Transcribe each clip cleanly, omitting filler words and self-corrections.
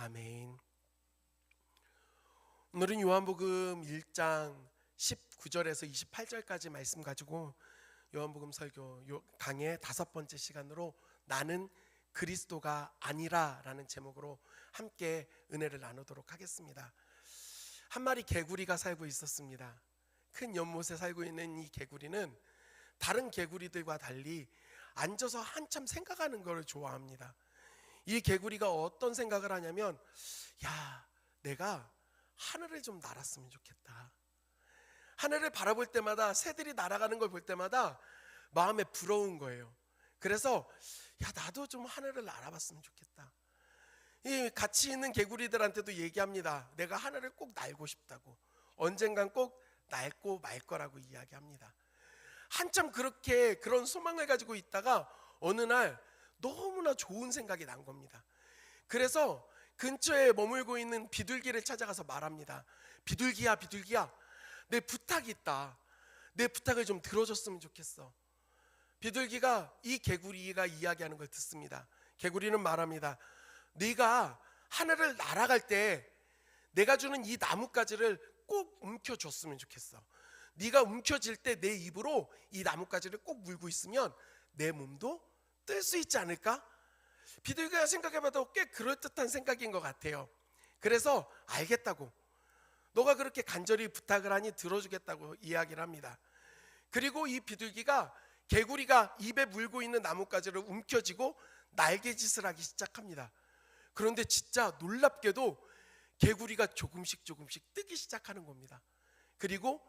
아멘. 오늘은 요한복음 1장 19절에서 28절까지 말씀 가지고 요한복음 설교 강의 5번째 시간으로 나는 그리스도가 아니라 라는 제목으로 함께 은혜를 나누도록 하겠습니다. 한 마리 개구리가 살고 있었습니다. 큰 연못에 살고 있는 이 개구리는 다른 개구리들과 달리 앉아서 한참 생각하는 걸 좋아합니다. 이 개구리가 어떤 생각을 하냐면, 내가 하늘을 좀 날았으면 좋겠다. 하늘을 바라볼 때마다 새들이 날아가는 걸 볼 때마다 마음에 부러운 거예요. 그래서 나도 좀 하늘을 날아봤으면 좋겠다. 이 같이 있는 개구리들한테도 얘기합니다. 내가 하늘을 꼭 날고 싶다고. 언젠간 꼭 날고 말 거라고 이야기합니다. 한참 그런 소망을 가지고 있다가 어느 날 너무나 좋은 생각이 난 겁니다. 그래서 근처에 머물고 있는 비둘기를 찾아가서 말합니다. 비둘기야, 내 부탁이 있다. 내 부탁을 좀 들어줬으면 좋겠어. 비둘기가 이 개구리가 이야기하는 걸 듣습니다. 개구리는 말합니다. 네가 하늘을 날아갈 때 내가 주는 이 나뭇가지를 꼭 움켜줬으면 좋겠어. 네가 움켜질 때 내 입으로 이 나뭇가지를 꼭 물고 있으면 내 몸도 뜰 수 있지 않을까? 비둘기가 생각해봐도 꽤 그럴듯한 생각인 것 같아요. 그래서 알겠다고, 너가 그렇게 간절히 부탁을 하니 들어주겠다고 이야기를 합니다. 그리고 이 비둘기가 개구리가 입에 물고 있는 나뭇가지를 움켜쥐고 날개짓을 하기 시작합니다. 그런데 진짜 놀랍게도 개구리가 조금씩 뜨기 시작하는 겁니다. 그리고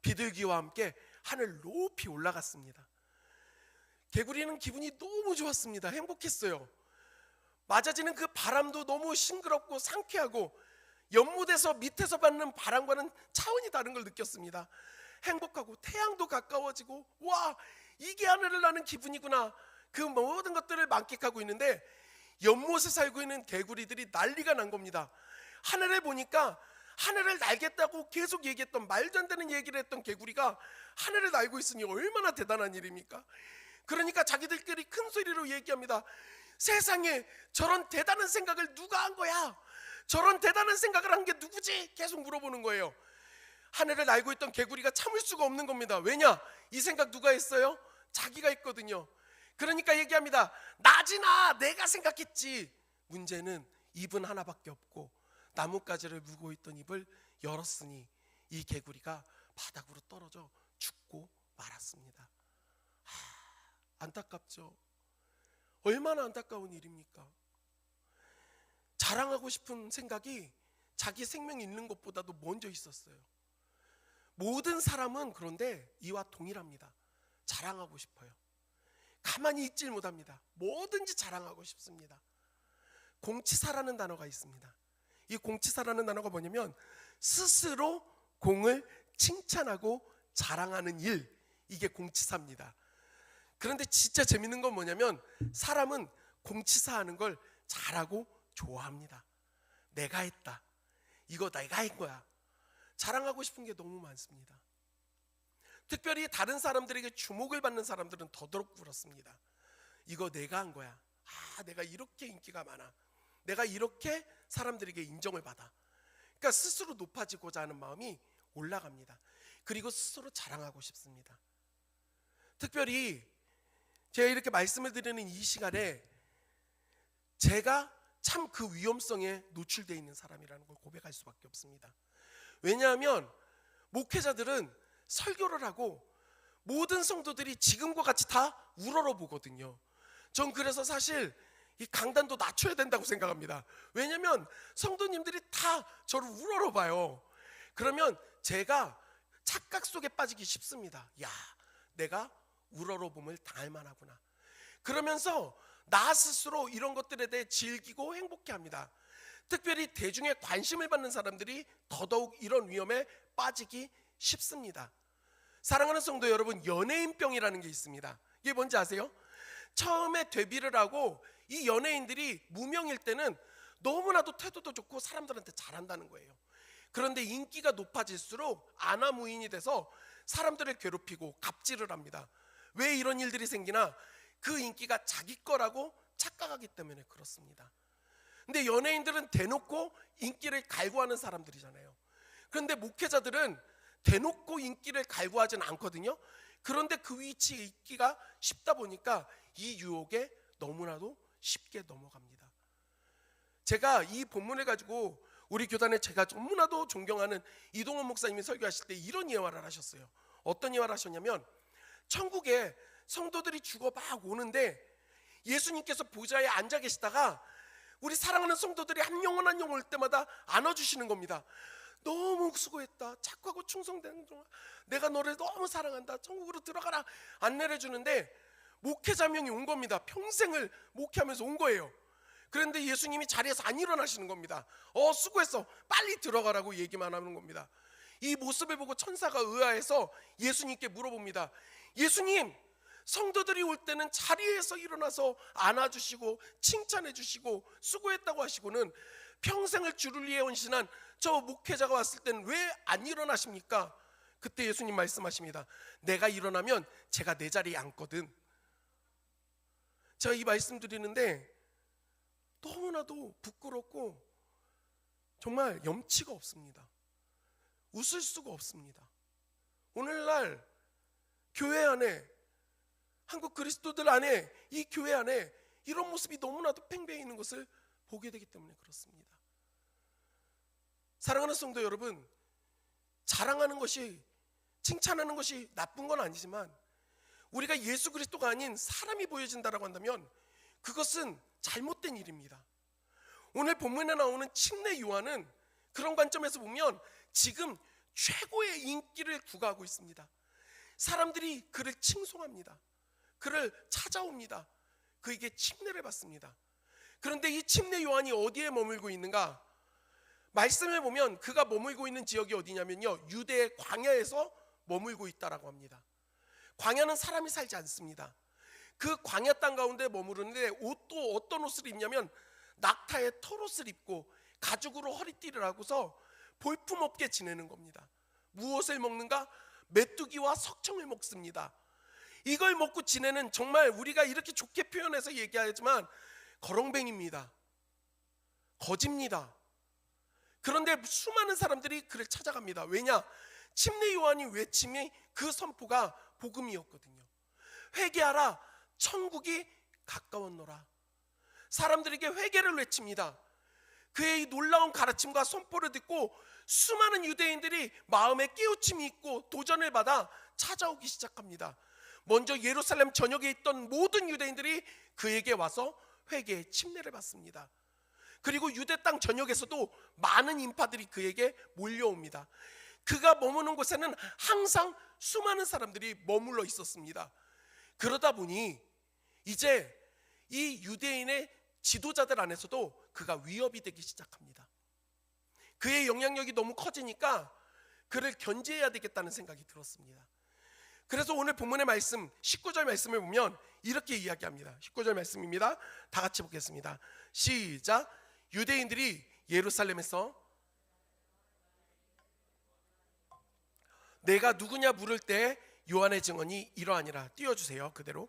비둘기와 함께 하늘 높이 올라갔습니다. 개구리는 기분이 너무 좋았습니다. 행복했어요. 맞아지는 그 바람도 너무 싱그럽고 상쾌하고 연못에서 밑에서 받는 바람과는 차원이 다른 걸 느꼈습니다. 행복하고 태양도 가까워지고, 와, 이게 하늘을 나는 기분이구나. 그 모든 것들을 만끽하고 있는데 연못에 살고 있는 개구리들이 난리가 난 겁니다. 하늘을 보니까 하늘을 날겠다고 계속 얘기했던, 말도 안 되는 얘기를 했던 개구리가 하늘을 날고 있으니 얼마나 대단한 일입니까? 그러니까 자기들끼리 큰 소리로 얘기합니다. 세상에 저런 대단한 생각을 누가 한 거야? 저런 대단한 생각을 한 게 누구지? 계속 물어보는 거예요. 하늘을 날고 있던 개구리가 참을 수가 없는 겁니다. 왜냐? 이 생각 누가 했어요? 자기가 했거든요. 그러니까 얘기합니다. 나지나, 내가 생각했지. 문제는 입은 하나밖에 없고 나뭇가지를 물고 있던 입을 열었으니 이 개구리가 바닥으로 떨어져 죽고 말았습니다. 안타깝죠? 얼마나 안타까운 일입니까? 자랑하고 싶은 생각이 자기 생명 잃는 것보다도 먼저 있었어요. 모든 사람은 그런데 이와 동일합니다. 자랑하고 싶어요. 가만히 있질 못합니다. 뭐든지 자랑하고 싶습니다. 공치사라는 단어가 있습니다. 이 공치사라는 단어가 뭐냐면 스스로 공을 칭찬하고 자랑하는 일, 이게 공치사입니다. 그런데 진짜 재밌는 건 뭐냐면 사람은 공치사하는 걸 잘하고 좋아합니다. 내가 했다. 이거 내가 한 거야. 자랑하고 싶은 게 너무 많습니다. 특별히 다른 사람들에게 주목을 받는 사람들은 더더욱 그렇습니다. 이거 내가 한 거야. 내가 이렇게 인기가 많아. 내가 이렇게 사람들에게 인정을 받아. 그러니까 스스로 높아지고자 하는 마음이 올라갑니다. 그리고 스스로 자랑하고 싶습니다. 특별히 제가 이렇게 말씀을 드리는 이 시간에 제가 참 그 위험성에 노출되어 있는 사람이라는 걸 고백할 수밖에 없습니다. 왜냐하면 목회자들은 설교를 하고 모든 성도들이 지금과 같이 다 우러러 보거든요. 전 그래서 사실 이 강단도 낮춰야 된다고 생각합니다. 왜냐하면 성도님들이 다 저를 우러러 봐요. 그러면 제가 착각 속에 빠지기 쉽습니다. 내가 우러러봄을 당할 만하구나. 그러면서 나 스스로 이런 것들에 대해 즐기고 행복해합니다. 특별히 대중의 관심을 받는 사람들이 더더욱 이런 위험에 빠지기 쉽습니다. 사랑하는 성도 여러분, 연예인병이라는 게 있습니다. 이게 뭔지 아세요? 처음에 데뷔를 하고 이 연예인들이 무명일 때는 너무나도 태도도 좋고 사람들한테 잘한다는 거예요. 그런데 인기가 높아질수록 아나무인이 돼서 사람들을 괴롭히고 갑질을 합니다. 왜 이런 일들이 생기나? 그 인기가 자기 거라고 착각하기 때문에 그렇습니다. 근데 연예인들은 대놓고 인기를 갈구하는 사람들이잖아요. 그런데 목회자들은 대놓고 인기를 갈구하진 않거든요. 그런데 그 위치에 있기가 쉽다 보니까 이 유혹에 너무나도 쉽게 넘어갑니다. 제가 이 본문을 가지고 우리 교단에 제가 너무나도 존경하는 이동원 목사님이 설교하실 때 이런 예화를 하셨어요. 어떤 예화를 하셨냐면, 천국에 성도들이 죽어 막 오는데 예수님께서 보좌에 앉아 계시다가 우리 사랑하는 성도들이 한 영혼 한 영혼 올 때마다 안아주시는 겁니다. 너무 수고했다, 착하고 충성되는 종아, 내가 너를 너무 사랑한다, 천국으로 들어가라, 안내를 해주는데 목회자 명이 온 겁니다. 평생을 목회하면서 온 거예요. 그런데 예수님이 자리에서 안 일어나시는 겁니다. 수고했어, 빨리 들어가라고 얘기만 하는 겁니다. 이 모습을 보고 천사가 의아해서 예수님께 물어봅니다. 예수님, 성도들이 올 때는 자리에서 일어나서 안아주시고 칭찬해주시고 수고했다고 하시고는 평생을 주를 위해 헌신한 저 목회자가 왔을 때는 왜 안 일어나십니까? 그때 예수님 말씀하십니다. 내가 일어나면 제가 내 자리에 앉거든. 제가 이 말씀 드리는데 너무나도 부끄럽고 정말 염치가 없습니다. 웃을 수가 없습니다. 오늘날 교회 안에, 한국 그리스도들 안에, 이 교회 안에 이런 모습이 너무나도 팽배해 있는 것을 보게 되기 때문에 그렇습니다. 사랑하는 성도 여러분, 자랑하는 것이, 칭찬하는 것이 나쁜 건 아니지만 우리가 예수 그리스도가 아닌 사람이 보여진다라고 한다면 그것은 잘못된 일입니다. 오늘 본문에 나오는 침례 요한은 그런 관점에서 보면 지금 최고의 인기를 구가하고 있습니다. 사람들이 그를 칭송합니다. 그를 찾아옵니다. 그에게 침례를 받습니다. 그런데 이 침례 요한이 어디에 머물고 있는가? 말씀을 보면 그가 머물고 있는 지역이 어디냐면요, 유대의 광야에서 머물고 있다라고 합니다. 광야는 사람이 살지 않습니다. 그 광야 땅 가운데 머무르는데 옷도 어떤 옷을 입냐면 낙타의 털옷을 입고 가죽으로 허리띠를 하고서 볼품없게 지내는 겁니다. 무엇을 먹는가? 메뚜기와 석청을 먹습니다. 이걸 먹고 지내는, 정말 우리가 이렇게 좋게 표현해서 얘기하지만 거렁뱅입니다. 거지입니다. 그런데 수많은 사람들이 그를 찾아갑니다. 왜냐? 침례 요한이 외침이, 그 선포가 복음이었거든요. 회개하라, 천국이 가까웠노라. 사람들에게 회개를 외칩니다. 그의 이 놀라운 가르침과 선포를 듣고 수많은 유대인들이 마음에 깨우침이 있고 도전을 받아 찾아오기 시작합니다. 먼저 예루살렘 전역에 있던 모든 유대인들이 그에게 와서 회개의 침례를 받습니다. 그리고 유대 땅 전역에서도 많은 인파들이 그에게 몰려옵니다. 그가 머무는 곳에는 항상 수많은 사람들이 머물러 있었습니다. 그러다 보니 이제 이 유대인의 지도자들 안에서도 그가 위협이 되기 시작합니다. 그의 영향력이 너무 커지니까 그를 견제해야 되겠다는 생각이 들었습니다. 그래서 오늘 본문의 말씀 19절 말씀을 보면 이렇게 이야기합니다. 19절 말씀입니다. 다 같이 보겠습니다. 시작. 유대인들이 예루살렘에서 내가 누구냐 물을 때 요한의 증언이 이러하니라. 띄워주세요. 그대로.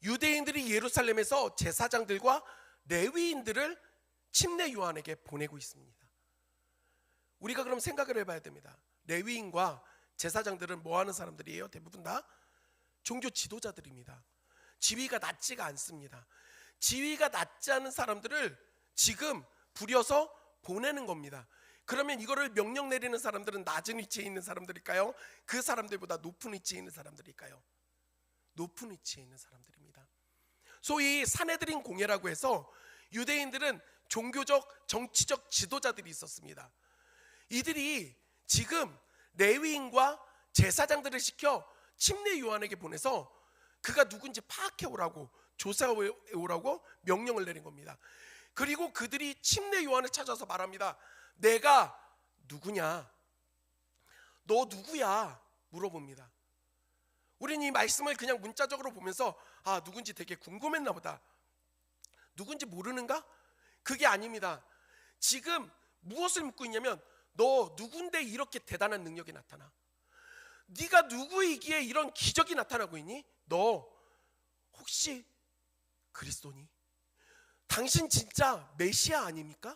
유대인들이 예루살렘에서 제사장들과 레위인들을 침례 요한에게 보내고 있습니다. 우리가 그럼 생각을 해봐야 됩니다. 레위인과 제사장들은 뭐 하는 사람들이에요? 대부분 다 종교 지도자들입니다. 지위가 낮지가 않습니다. 지위가 낮지 않은 사람들을 지금 부려서 보내는 겁니다. 그러면 이거를 명령 내리는 사람들은 낮은 위치에 있는 사람들일까요? 그 사람들보다 높은 위치에 있는 사람들일까요? 높은 위치에 있는 사람들입니다. 소위 사내들인 공회라고 해서 유대인들은 종교적, 정치적 지도자들이 있었습니다. 이들이 지금 레위인과 제사장들을 시켜 침례 요한에게 보내서 그가 누군지 파악해 오라고, 조사해 오라고 명령을 내린 겁니다. 그리고 그들이 침례 요한을 찾아서 말합니다. 내가 누구냐? 너 누구야? 물어봅니다. 우리는 이 말씀을 그냥 문자적으로 보면서 누군지 되게 궁금했나 보다. 누군지 모르는가? 그게 아닙니다. 지금 무엇을 묻고 있냐면 너 누군데 이렇게 대단한 능력이 나타나? 네가 누구이기에 이런 기적이 나타나고 있니? 너 혹시 그리스도니? 당신 진짜 메시아 아닙니까?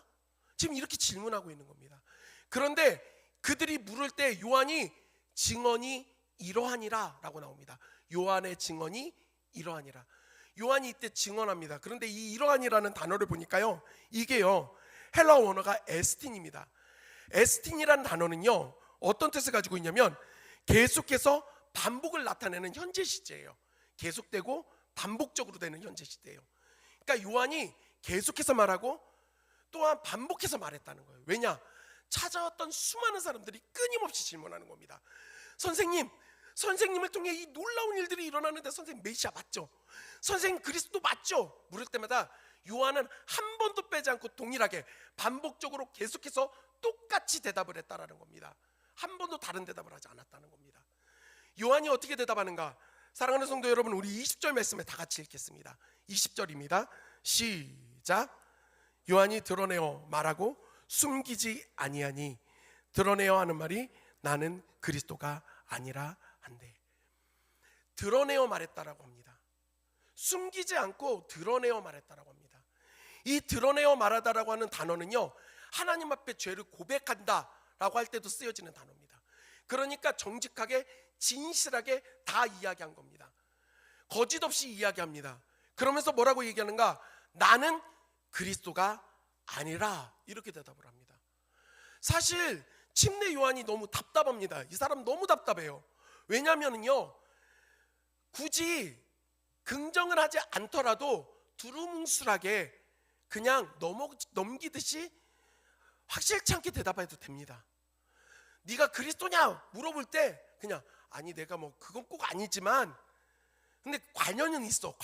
지금 이렇게 질문하고 있는 겁니다. 그런데 그들이 물을 때 요한이 증언이 이러하니라 라고 나옵니다. 요한의 증언이 이러하니라. 요한이 이때 증언합니다. 그런데 이 이러하니라는 단어를 보니까요, 이게요 헬라어 원어가 에스틴입니다. 에스틴이라는 단어는요 어떤 뜻을 가지고 있냐면 계속해서 반복을 나타내는 현재 시제예요. 계속되고 반복적으로 되는 현재 시제예요. 그러니까 요한이 계속해서 말하고 또한 반복해서 말했다는 거예요. 왜냐? 찾아왔던 수많은 사람들이 끊임없이 질문하는 겁니다. 선생님을 통해 이 놀라운 일들이 일어나는데 선생님 메시아 맞죠? 선생님 그리스도 맞죠? 물을 때마다 요한은 한 번도 빼지 않고 동일하게 반복적으로 계속해서 똑같이 대답을 했다라는 겁니다. 한 번도 다른 대답을 하지 않았다는 겁니다. 요한이 어떻게 대답하는가? 사랑하는 성도 여러분, 우리 20절 말씀에 다 같이 읽겠습니다. 20절입니다. 시작. 요한이 드러내어 말하고 숨기지 아니하니, 드러내어 하는 말이 나는 그리스도가 아니라 한데, 드러내어 말했다라고 합니다. 숨기지 않고 드러내어 말했다라고 합니다. 이 드러내어 말하다라고 하는 단어는요 하나님 앞에 죄를 고백한다 라고 할 때도 쓰여지는 단어입니다. 그러니까 정직하게 진실하게 다 이야기한 겁니다. 거짓 없이 이야기합니다. 그러면서 뭐라고 얘기하는가? 나는 그리스도가 아니라, 이렇게 대답을 합니다. 사실 침례 요한이 너무 답답합니다. 이 사람 너무 답답해요. 왜냐하면요 굳이 긍정을 하지 않더라도 두루뭉술하게 그냥 넘기듯이 확실치 않게 대답해도 됩니다. 네가 그리스도냐 물어볼 때 그냥 아니 내가 뭐 그건 꼭 아니지만 근데 관련은 있어.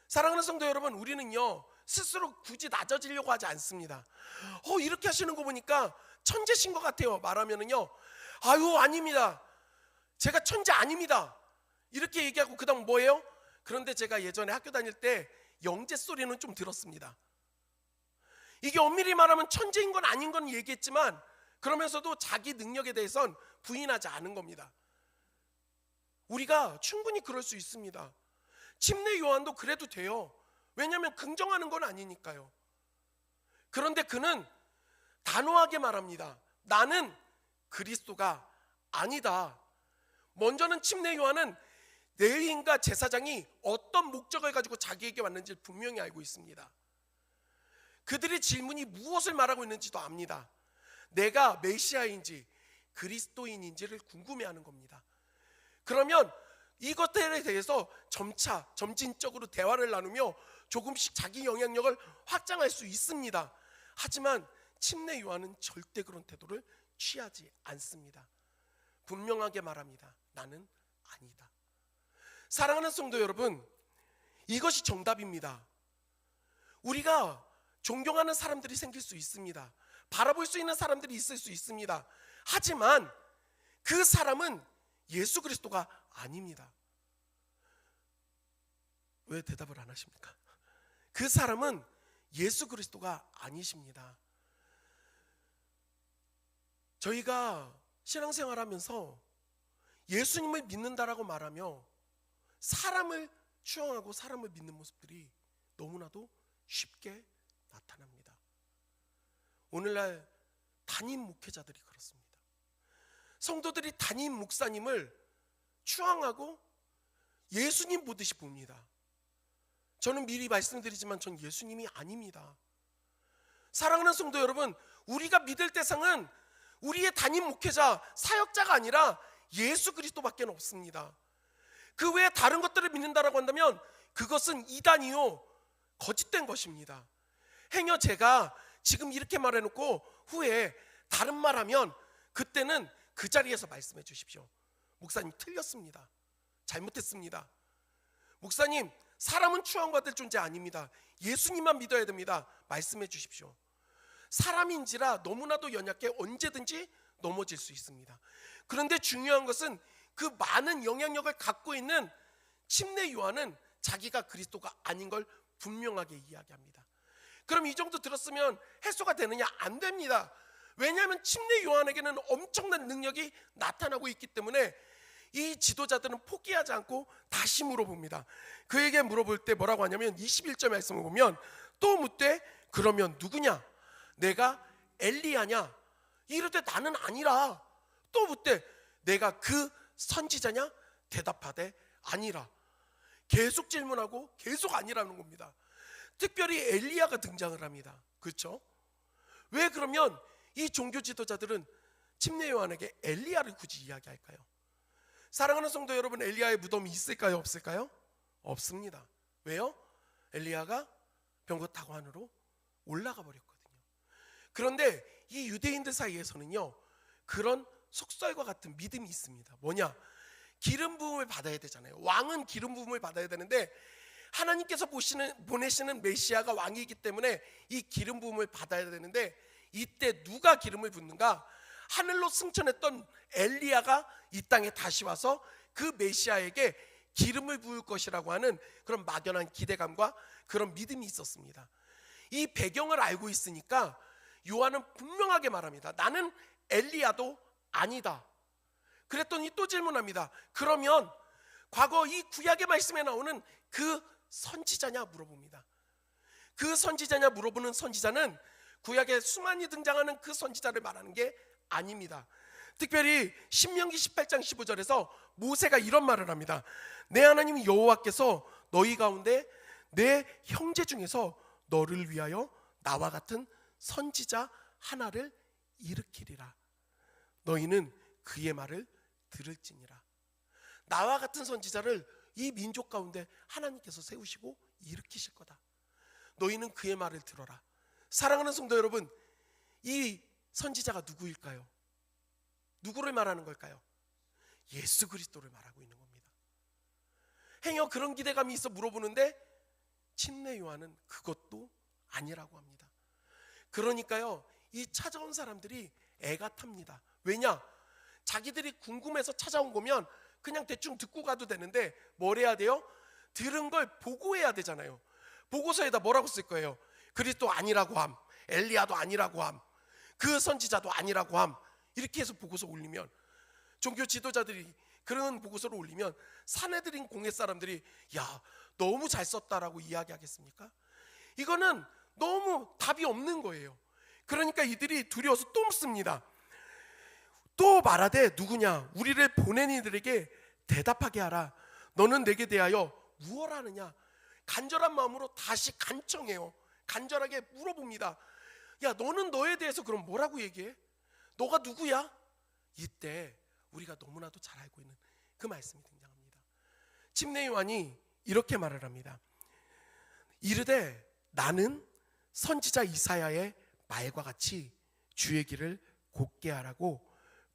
사랑하는 성도 여러분, 우리는요 스스로 굳이 낮아지려고 하지 않습니다. 이렇게 하시는 거 보니까 천재신 것 같아요. 말하면은요 아유 아닙니다, 제가 천재 아닙니다, 이렇게 얘기하고 그 다음 뭐예요? 그런데 제가 예전에 학교 다닐 때 영재 소리는 좀 들었습니다. 이게 엄밀히 말하면 천재인 건 아닌 건 얘기했지만 그러면서도 자기 능력에 대해선 부인하지 않은 겁니다. 우리가 충분히 그럴 수 있습니다. 침례 요한도 그래도 돼요. 왜냐하면 긍정하는 건 아니니까요. 그런데 그는 단호하게 말합니다. 나는 그리스도가 아니다. 먼저는 침례 요한은 레위인과 제사장이 어떤 목적을 가지고 자기에게 왔는지 분명히 알고 있습니다. 그들의 질문이 무엇을 말하고 있는지도 압니다. 내가 메시아인지 그리스도인인지를 궁금해하는 겁니다. 그러면 이것들에 대해서 점진적으로 대화를 나누며 조금씩 자기 영향력을 확장할 수 있습니다. 하지만 침례 요한은 절대 그런 태도를 취하지 않습니다. 분명하게 말합니다. 나는 아니다. 사랑하는 성도 여러분, 이것이 정답입니다. 우리가 존경하는 사람들이 생길 수 있습니다. 바라볼 수 있는 사람들이 있을 수 있습니다. 하지만 그 사람은 예수 그리스도가 아닙니다. 왜 대답을 안 하십니까? 그 사람은 예수 그리스도가 아니십니다. 저희가 신앙생활하면서 예수님을 믿는다라고 말하며 사람을 추앙하고 사람을 믿는 모습들이 너무나도 쉽게 나타납니다. 오늘날 담임 목회자들이 그렇습니다. 성도들이 담임 목사님을 추앙하고 예수님 보듯이 봅니다. 저는 미리 말씀드리지만 전 예수님이 아닙니다. 사랑하는 성도 여러분, 우리가 믿을 대상은 우리의 담임 목회자, 사역자가 아니라 예수 그리스도밖에 없습니다. 그 외에 다른 것들을 믿는다라고 한다면 그것은 이단이요 거짓된 것입니다. 행여 제가 지금 이렇게 말해놓고 후에 다른 말하면 그때는 그 자리에서 말씀해 주십시오. 목사님 틀렸습니다. 잘못했습니다. 목사님 사람은 추앙받을 존재 아닙니다. 예수님만 믿어야 됩니다. 말씀해 주십시오. 사람인지라 너무나도 연약해 언제든지 넘어질 수 있습니다. 그런데 중요한 것은 그 많은 영향력을 갖고 있는 침례 요한은 자기가 그리스도가 아닌 걸 분명하게 이야기합니다. 그럼 이 정도 들었으면 해소가 되느냐? 안 됩니다. 왜냐하면 침례 요한에게는 엄청난 능력이 나타나고 있기 때문에 이 지도자들은 포기하지 않고 다시 물어봅니다. 그에게 물어볼 때 뭐라고 하냐면 21절 말씀을 보면 또 묻되 그러면 누구냐? 내가 엘리야냐? 이르되 나는 아니라. 또 묻되 내가 그 선지자냐? 대답하되 아니라. 계속 질문하고 계속 아니라는 겁니다. 특별히 엘리야가 등장을 합니다. 그렇죠? 왜 그러면 이 종교 지도자들은 침례 요한에게 엘리야를 굳이 이야기할까요? 사랑하는 성도 여러분, 엘리야의 무덤이 있을까요? 없을까요? 없습니다. 왜요? 엘리야가 병거 타고 하늘로 올라가 버렸거든요. 그런데 이 유대인들 사이에서는요, 그런 속설과 같은 믿음이 있습니다. 뭐냐? 기름 부음을 받아야 되잖아요. 왕은 기름 부음을 받아야 되는데 하나님께서 보내시는 메시아가 왕이기 때문에 이 기름 부음을 받아야 되는데, 이때 누가 기름을 붓는가? 하늘로 승천했던 엘리야가 이 땅에 다시 와서 그 메시아에게 기름을 부을 것이라고 하는 그런 막연한 기대감과 그런 믿음이 있었습니다. 이 배경을 알고 있으니까 요한은 분명하게 말합니다. 나는 엘리야도 아니다. 그랬더니 또 질문합니다. 그러면 과거 이 구약의 말씀에 나오는 그 선지자냐 물어봅니다. 그 선지자냐 물어보는 선지자는 구약에 수많이 등장하는 그 선지자를 말하는 게 아닙니다. 특별히 신명기 18장 15절에서 모세가 이런 말을 합니다. 내 하나님 여호와께서 너희 가운데 내 형제 중에서 너를 위하여 나와 같은 선지자 하나를 일으키리라. 너희는 그의 말을 들을지니라. 나와 같은 선지자를 이 민족 가운데 하나님께서 세우시고 일으키실 거다. 너희는 그의 말을 들어라. 사랑하는 성도 여러분, 이 선지자가 누구일까요? 누구를 말하는 걸까요? 예수 그리스도를 말하고 있는 겁니다. 행여 그런 기대감이 있어 물어보는데 침례 요한은 그것도 아니라고 합니다. 그러니까요, 이 찾아온 사람들이 애가 탑니다. 왜냐? 자기들이 궁금해서 찾아온 거면 그냥 대충 듣고 가도 되는데 뭘 해야 돼요? 들은 걸 보고해야 되잖아요. 보고서에다 뭐라고 쓸 거예요? 그리스도 아니라고 함, 엘리야도 아니라고 함, 그 선지자도 아니라고 함, 이렇게 해서 보고서 올리면, 종교 지도자들이 그런 보고서를 올리면 사내들인 공회 사람들이 야, 너무 잘 썼다라고 이야기하겠습니까? 이거는 너무 답이 없는 거예요. 그러니까 이들이 두려워서 또 묻습니다. 또 말하되 누구냐? 우리를 보낸 이들에게 대답하게 하라. 너는 내게 대하여 무엇 하느냐? 간절한 마음으로 다시 간청해요. 간절하게 물어봅니다. 야, 너는 너에 대해서 그럼 뭐라고 얘기해? 너가 누구야? 이때 우리가 너무나도 잘 알고 있는 그 말씀이 등장합니다. 침례 요한이 이렇게 말을 합니다. 이르되 나는 선지자 이사야의 말과 같이 주의 길을 곧게 하라고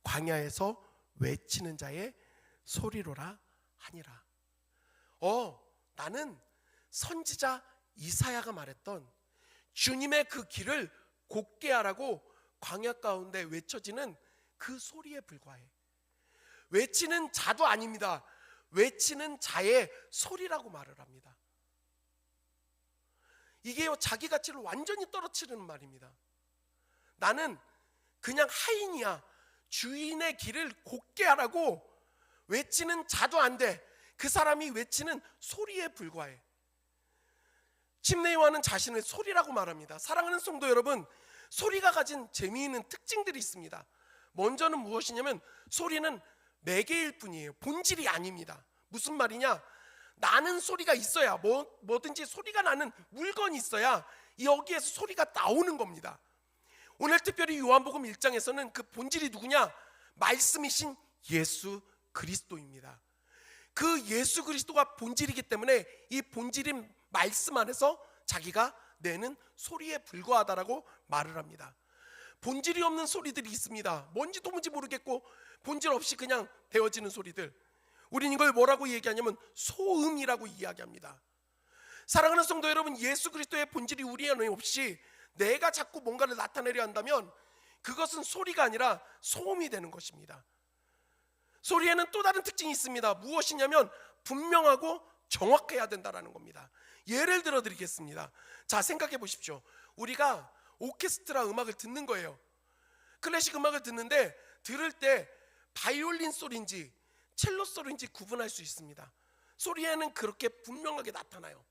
광야에서 외치는 자의 소리로라 하니라. 나는 선지자 이사야가 말했던 주님의 그 길을 곧게 하라고 광야 가운데 외쳐지는 그 소리에 불과해. 외치는 자도 아닙니다. 외치는 자의 소리라고 말을 합니다. 이게요, 자기 가치를 완전히 떨어뜨리는 말입니다. 나는 그냥 하인이야. 주인의 길을 곧게 하라고 외치는 자도 안 돼. 그 사람이 외치는 소리에 불과해. 침례 요한은 자신을 소리라고 말합니다. 사랑하는 성도 여러분, 소리가 가진 재미있는 특징들이 있습니다. 먼저는 무엇이냐면 소리는 매개일 뿐이에요. 본질이 아닙니다. 무슨 말이냐? 나는 소리가 있어야, 뭐든지 소리가 나는 물건이 있어야 여기에서 소리가 나오는 겁니다. 오늘 특별히 요한복음 1장에서는 그 본질이 누구냐? 말씀이신 예수 그리스도입니다. 그 예수 그리스도가 본질이기 때문에 이 본질인 말씀 안에서 자기가 내는 소리에 불과하다라고 말을 합니다. 본질이 없는 소리들이 있습니다. 뭔지 도무지 모르겠고 본질 없이 그냥 되어지는 소리들, 우린 이걸 뭐라고 얘기하냐면 소음이라고 이야기합니다. 사랑하는 성도 여러분, 예수 그리스도의 본질이 우리 안에 없이 내가 자꾸 뭔가를 나타내려 한다면 그것은 소리가 아니라 소음이 되는 것입니다. 소리에는 또 다른 특징이 있습니다. 무엇이냐면 분명하고 정확해야 된다는 겁니다. 예를 들어 드리겠습니다. 자, 생각해 보십시오. 우리가 오케스트라 음악을 듣는 거예요. 클래식 음악을 듣는데 들을 때 바이올린 소리인지 첼로 소리인지 구분할 수 있습니다. 소리에는 그렇게 분명하게 나타나요.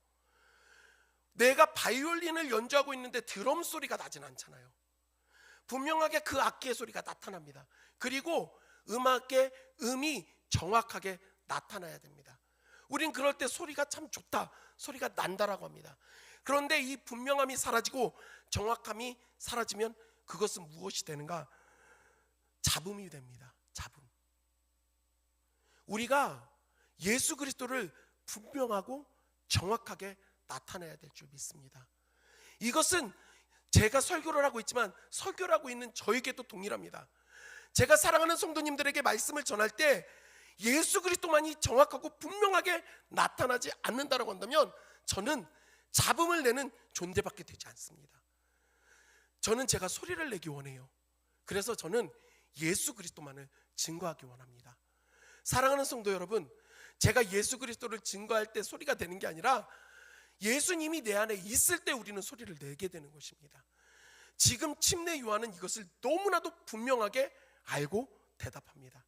내가 바이올린을 연주하고 있는데 드럼 소리가 나진 않잖아요. 분명하게 그 악기의 소리가 나타납니다. 그리고 음악의 음이 정확하게 나타나야 됩니다. 우린 그럴 때 소리가 참 좋다, 소리가 난다라고 합니다. 그런데 이 분명함이 사라지고 정확함이 사라지면 그것은 무엇이 되는가? 잡음이 됩니다. 잡음. 우리가 예수 그리스도를 분명하고 정확하게 나타내야 될 줄 믿습니다. 이것은 제가 설교를 하고 있지만 설교를 하고 있는 저에게도 동일합니다. 제가 사랑하는 성도님들에게 말씀을 전할 때 예수 그리스도만이 정확하고 분명하게 나타나지 않는다고 한다면 저는 잡음을 내는 존재밖에 되지 않습니다. 저는 제가 소리를 내기 원해요. 그래서 저는 예수 그리스도만을 증거하기 원합니다. 사랑하는 성도 여러분, 제가 예수 그리스도를 증거할 때 소리가 되는 게 아니라 예수님이 내 안에 있을 때 우리는 소리를 내게 되는 것입니다. 지금 침례 요한은 이것을 너무나도 분명하게 알고 대답합니다.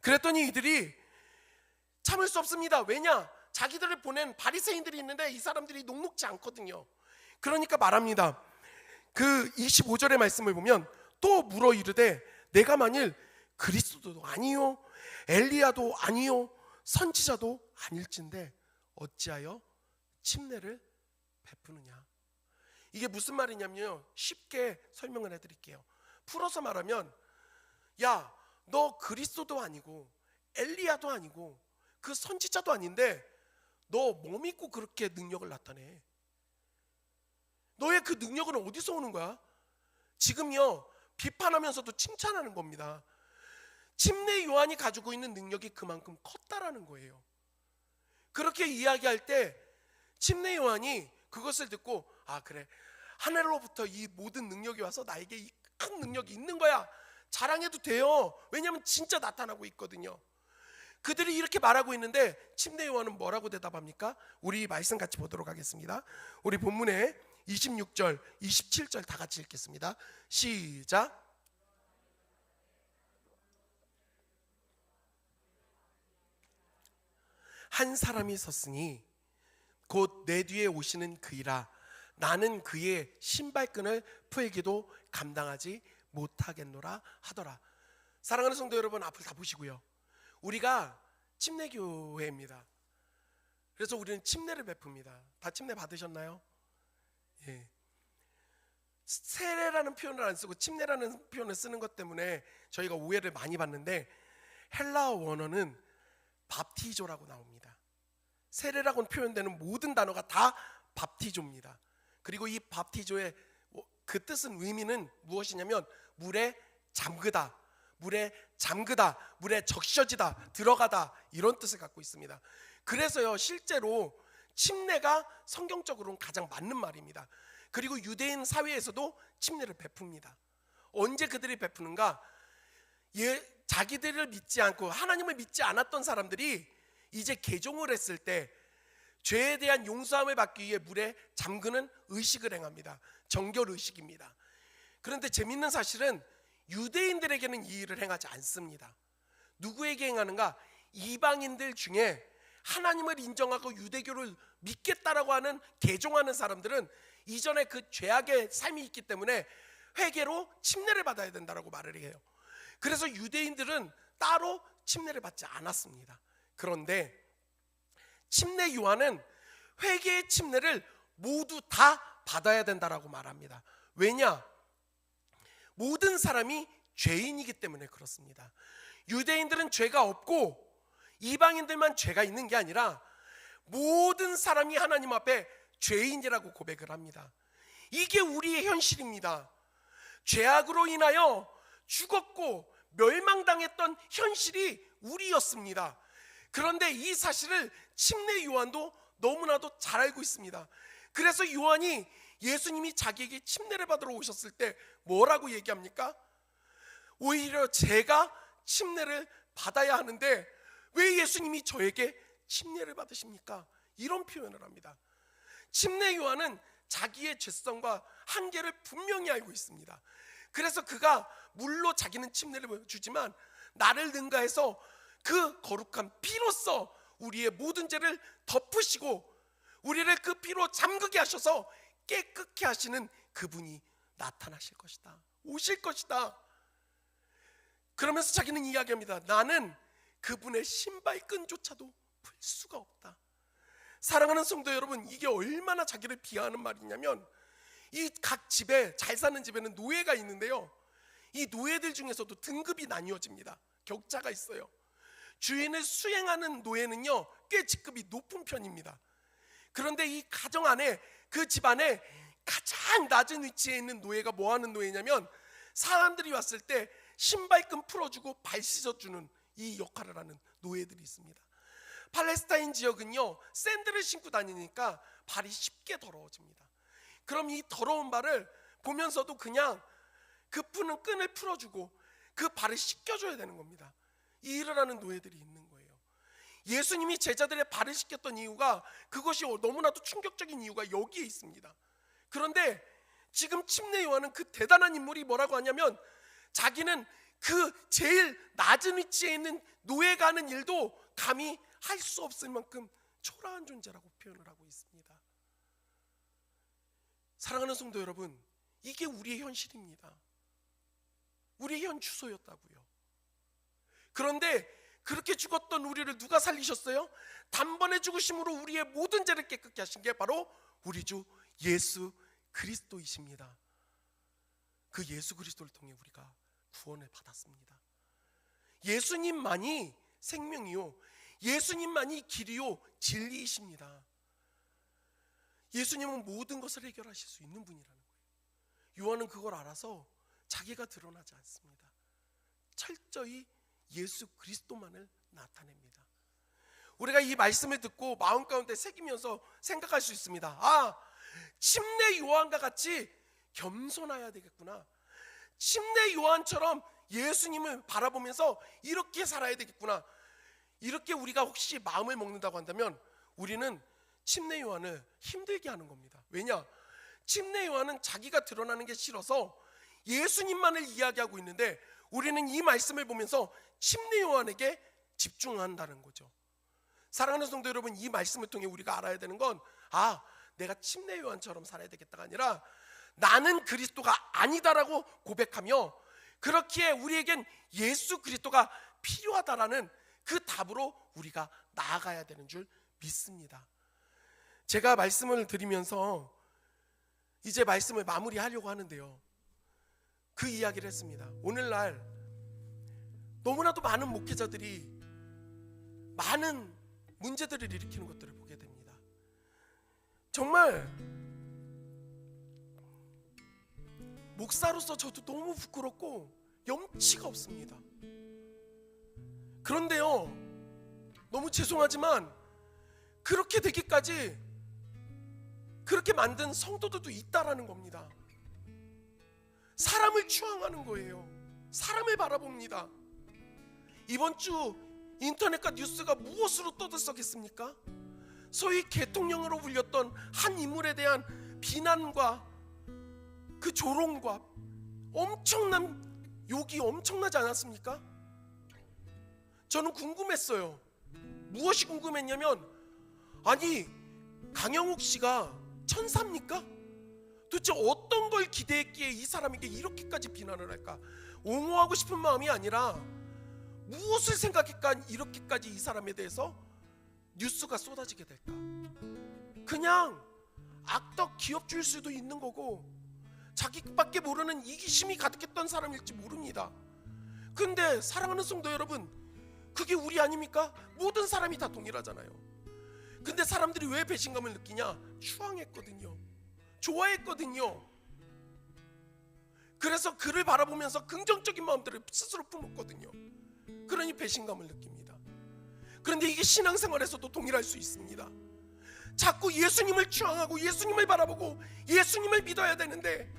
그랬더니 이들이 참을 수 없습니다. 왜냐? 자기들을 보낸 바리새인들이 있는데 이 사람들이 녹록지 않거든요. 그러니까 말합니다. 그 25절의 말씀을 보면 또 물어 이르되 내가 만일 그리스도도 아니요 엘리야도 아니요 선지자도 아닐진데 어찌하여 침례를 베푸느냐. 이게 무슨 말이냐면요, 쉽게 설명을 해드릴게요. 풀어서 말하면, 야, 너 그리스도도 아니고 엘리야도 아니고 그 선지자도 아닌데 너 뭐 믿고 그렇게 능력을 나타내? 너의 그 능력은 어디서 오는 거야? 지금요, 비판하면서도 칭찬하는 겁니다. 침례 요한이 가지고 있는 능력이 그만큼 컸다라는 거예요. 그렇게 이야기할 때 침례 요한이 그것을 듣고, 아 그래, 하늘로부터 이 모든 능력이 와서 나에게 이 큰 능력이 있는 거야, 자랑해도 돼요. 왜냐하면 진짜 나타나고 있거든요. 그들이 이렇게 말하고 있는데 침례 요한은 뭐라고 대답합니까? 우리 말씀 같이 보도록 하겠습니다. 우리 본문에 26절, 27절 다 같이 읽겠습니다. 시작. 한 사람이 섰으니 곧 내 뒤에 오시는 그이라. 나는 그의 신발끈을 풀기도 감당하지 못하겠노라 하더라. 사랑하는 성도 여러분, 앞을 다 보시고요. 우리가 침례교회입니다. 그래서 우리는 침례를 베풉니다. 다 침례 받으셨나요? 예. 세례라는 표현을 안 쓰고 침례라는 표현을 쓰는 것 때문에 저희가 오해를 많이 받는데, 헬라어 원어는 밥티조라고 나옵니다. 세례라고 표현되는 모든 단어가 다 밥티조입니다. 그리고 이 밥티조의 그 뜻은, 의미는 무엇이냐면 물에 잠그다, 물에 잠그다, 물에 적셔지다, 들어가다, 이런 뜻을 갖고 있습니다. 그래서요, 실제로 침례가 성경적으로는 가장 맞는 말입니다. 그리고 유대인 사회에서도 침례를 베풉니다. 언제 그들이 베푸는가? 자기들을 믿지 않고 하나님을 믿지 않았던 사람들이 이제 개종을 했을 때 죄에 대한 용서함을 받기 위해 물에 잠그는 의식을 행합니다. 정결 의식입니다. 그런데 재밌는 사실은 유대인들에게는 이 일을 행하지 않습니다. 누구에게 행하는가? 이방인들 중에 하나님을 인정하고 유대교를 믿겠다라고 하는 개종하는 사람들은 이전에 그 죄악의 삶이 있기 때문에 회개로 침례를 받아야 된다라고 말을 해요. 그래서 유대인들은 따로 침례를 받지 않았습니다. 그런데 침례 요한은 회개의 침례를 모두 다 받아야 된다라고 말합니다. 왜냐? 모든 사람이 죄인이기 때문에 그렇습니다. 유대인들은 죄가 없고 이방인들만 죄가 있는 게 아니라 모든 사람이 하나님 앞에 죄인이라고 고백을 합니다. 이게 우리의 현실입니다. 죄악으로 인하여 죽었고 멸망당했던 현실이 우리였습니다. 그런데 이 사실을 침례 요한도 너무나도 잘 알고 있습니다. 그래서 요한이 예수님이 자기에게 침례를 받으러 오셨을 때 뭐라고 얘기합니까? 오히려 제가 침례를 받아야 하는데 왜 예수님이 저에게 침례를 받으십니까? 이런 표현을 합니다. 침례 요한은 자기의 죄성과 한계를 분명히 알고 있습니다. 그래서 그가 물로 자기는 침례를 주지만 나를 능가해서 그 거룩한 피로써 우리의 모든 죄를 덮으시고 우리를 그 피로 잠그게 하셔서 깨끗게 하시는 그분이 나타나실 것이다, 오실 것이다. 그러면서 자기는 이야기합니다. 나는 그분의 신발끈조차도 풀 수가 없다. 사랑하는 성도 여러분, 이게 얼마나 자기를 비하하는 말이냐면, 이 각 집에, 잘 사는 집에는 노예가 있는데요, 이 노예들 중에서도 등급이 나뉘어집니다. 격차가 있어요. 주인을 수행하는 노예는요 꽤 직급이 높은 편입니다. 그런데 이 가정 안에, 그 집 안에 가장 낮은 위치에 있는 노예가 뭐 하는 노예냐면, 사람들이 왔을 때 신발끈 풀어주고 발 씻어주는 이 역할을 하는 노예들이 있습니다. 팔레스타인 지역은요 샌들을 신고 다니니까 발이 쉽게 더러워집니다. 그럼 이 더러운 발을 보면서도 그냥 그 푸는 끈을 풀어주고 그 발을 씻겨줘야 되는 겁니다. 이 일을 하는 노예들이 있는 거예요. 예수님이 제자들의 발을 씻겼던 이유가, 그것이 너무나도 충격적인 이유가 여기에 있습니다. 그런데 지금 침례 요한은 그 대단한 인물이 뭐라고 하냐면, 자기는 그 제일 낮은 위치에 있는 노예가 하는 일도 감히 할 수 없을 만큼 초라한 존재라고 표현을 하고 있습니다. 사랑하는 성도 여러분, 이게 우리의 현실입니다. 우리의 현 주소였다고요. 그런데 그렇게 죽었던 우리를 누가 살리셨어요? 단번에 죽으심으로 우리의 모든 죄를 깨끗게 하신 게 바로 우리 주 예수 그리스도이십니다. 그 예수 그리스도를 통해 우리가 구원을 받았습니다. 예수님만이 생명이요, 예수님만이 길이요 진리이십니다. 예수님은 모든 것을 해결하실 수 있는 분이라는 거예요. 요한은 그걸 알아서 자기가 드러나지 않습니다. 철저히 예수 그리스도만을 나타냅니다. 우리가 이 말씀을 듣고 마음 가운데 새기면서 생각할 수 있습니다. 아, 침례 요한과 같이 겸손해야 되겠구나. 침례 요한처럼 예수님을 바라보면서 이렇게 살아야 되겠구나. 이렇게 우리가 혹시 마음을 먹는다고 한다면 우리는 침례 요한을 힘들게 하는 겁니다. 왜냐? 침례 요한은 자기가 드러나는 게 싫어서 예수님만을 이야기하고 있는데, 우리는 이 말씀을 보면서 침례 요한에게 집중한다는 거죠. 사랑하는 성도 여러분, 이 말씀을 통해 우리가 알아야 되는 건, 아, 내가 침례 요한처럼 살아야 되겠다가 아니라 나는 그리스도가 아니다라고 고백하며, 그렇기에 우리에겐 예수 그리스도가 필요하다라는 그 답으로 우리가 나아가야 되는 줄 믿습니다. 제가 말씀을 드리면서 이제 말씀을 마무리하려고 하는데요, 그 이야기를 했습니다. 오늘날 너무나도 많은 목회자들이 많은 문제들을 일으키는 것들을 보게 됩니다. 정말 목사로서 저도 너무 부끄럽고 염치가 없습니다. 그런데요, 너무 죄송하지만 그렇게 되기까지 그렇게 만든 성도들도 있다라는 겁니다. 사람을 추앙하는 거예요. 사람을 바라봅니다. 이번 주 인터넷과 뉴스가 무엇으로 떠들썩했습니까? 소위 대통령으로 불렸던 한 인물에 대한 비난과 그 조롱과 엄청난 욕이 엄청나지 않았습니까? 저는 궁금했어요. 무엇이 궁금했냐면, 아니, 강영욱 씨가 천사입니까? 도대체 어떤 걸 기대했기에 이 사람에게 이렇게까지 비난을 할까? 옹호하고 싶은 마음이 아니라 무엇을 생각했까 이렇게까지 이 사람에 대해서 뉴스가 쏟아지게 될까? 그냥 악덕 기업주일 수도 있는 거고 자기밖에 모르는 이기심이 가득했던 사람일지 모릅니다. 근데 사랑하는 성도 여러분, 그게 우리 아닙니까? 모든 사람이 다 동일하잖아요. 근데 사람들이 왜 배신감을 느끼냐? 추앙했거든요. 좋아했거든요. 그래서 그를 바라보면서 긍정적인 마음들을 스스로 품었거든요. 그러니 배신감을 느낍니다. 그런데 이게 신앙생활에서도 동일할 수 있습니다. 자꾸 예수님을 추앙하고 예수님을 바라보고 예수님을 믿어야 되는데,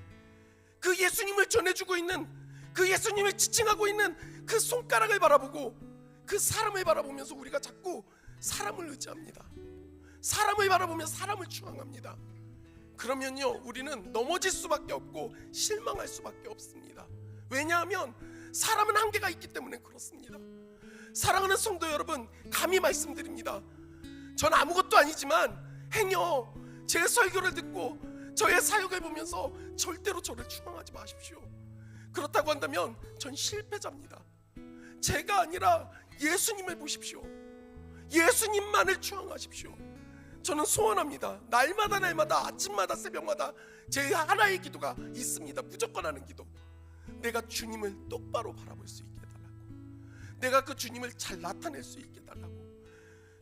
그 예수님을 전해주고 있는, 그 예수님을 지칭하고 있는 그 손가락을 바라보고 그 사람을 바라보면서 우리가 자꾸 사람을 의지합니다. 사람을 바라보며 사람을 추앙합니다. 그러면요, 우리는 넘어질 수밖에 없고 실망할 수밖에 없습니다. 왜냐하면 사람은 한계가 있기 때문에 그렇습니다. 사랑하는 성도 여러분, 감히 말씀드립니다. 전 아무것도 아니지만 행여 제 설교를 듣고 저의 사역을 보면서 절대로 저를 추앙하지 마십시오. 그렇다고 한다면 전 실패자입니다. 제가 아니라 예수님을 보십시오. 예수님만을 추앙하십시오. 저는 소원합니다. 날마다 아침마다 새벽마다 제 하나의 기도가 있습니다. 무조건 하는 기도. 내가 주님을 똑바로 바라볼 수 있게 해달라고. 내가 그 주님을 잘 나타낼 수 있게 해달라고.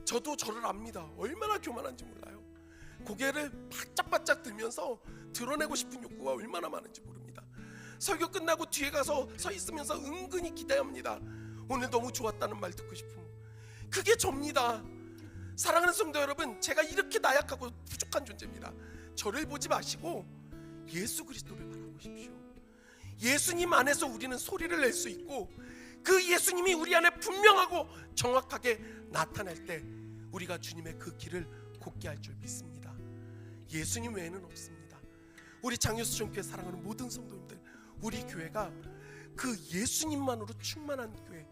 저도 저를 압니다. 얼마나 교만한지 몰라요. 고개를 바짝바짝 들면서 드러내고 싶은 욕구가 얼마나 많은지 모릅니다. 설교 끝나고 뒤에 가서 서 있으면서 은근히 기대합니다. 오늘 너무 좋았다는 말 듣고 싶은. 그게 접니다. 사랑하는 성도 여러분, 제가 이렇게 나약하고 부족한 존재입니다. 저를 보지 마시고 예수 그리스도를 바라보십시오. 예수님 안에서 우리는 소리를 낼 수 있고 그 예수님이 우리 안에 분명하고 정확하게 나타날 때 우리가 주님의 그 길을 곱게 할 줄 믿습니다. 예수님 외에는 없습니다. 우리 장효수전교회 사랑하는 모든 성도님들, 우리 교회가 그 예수님만으로 충만한 교회,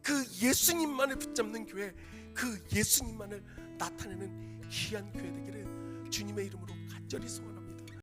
그 예수님만을 붙잡는 교회, 그 예수님만을 나타내는 귀한 교회 되기를 주님의 이름으로 간절히 소원합니다.